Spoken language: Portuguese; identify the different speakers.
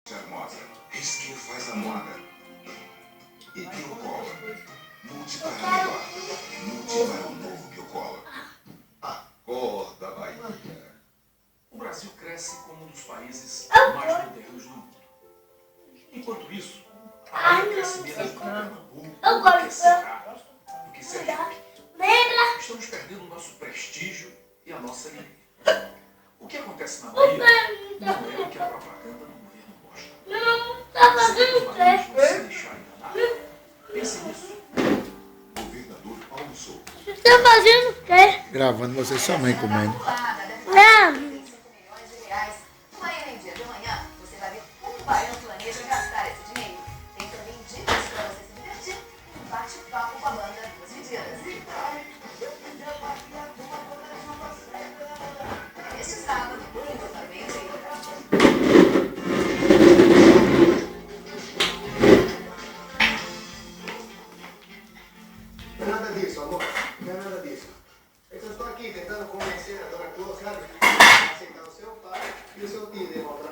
Speaker 1: Charmosa. Risqué faz a moda. E Biocola. Multi para melhor. Multi para o novo Biocola. A cor da Bahia.
Speaker 2: O Brasil cresce como um dos países mais modernos do mundo. Enquanto isso, a Bahia cresce menos do que Pernambuco, do que Ceará, do que Sergipe. Estamos perdendo o nosso prestígio e a nossa alegria. O que acontece na Bahia não é o que a propaganda do governo mostra. Será que os baianos vão se deixar enganar? Pense nisso.
Speaker 1: Governador Paulo Souto.
Speaker 3: Você está fazendo o quê?
Speaker 4: Gravando você e sua mãe comendo.
Speaker 3: Não.
Speaker 5: No Bahia em Dia de manhã, você vai ver como o baiano planeja gastar esse dinheiro. Tem também dicas para você se divertir e um bate-papo com a banda Duas Medidas. Este sábado, exatamente aí.
Speaker 6: Não é nada disso, amor. Não é nada disso. É que eu estou aqui tentando convencer a dona Clô, sabe? A aceitar o seu pai e o seu tio de volta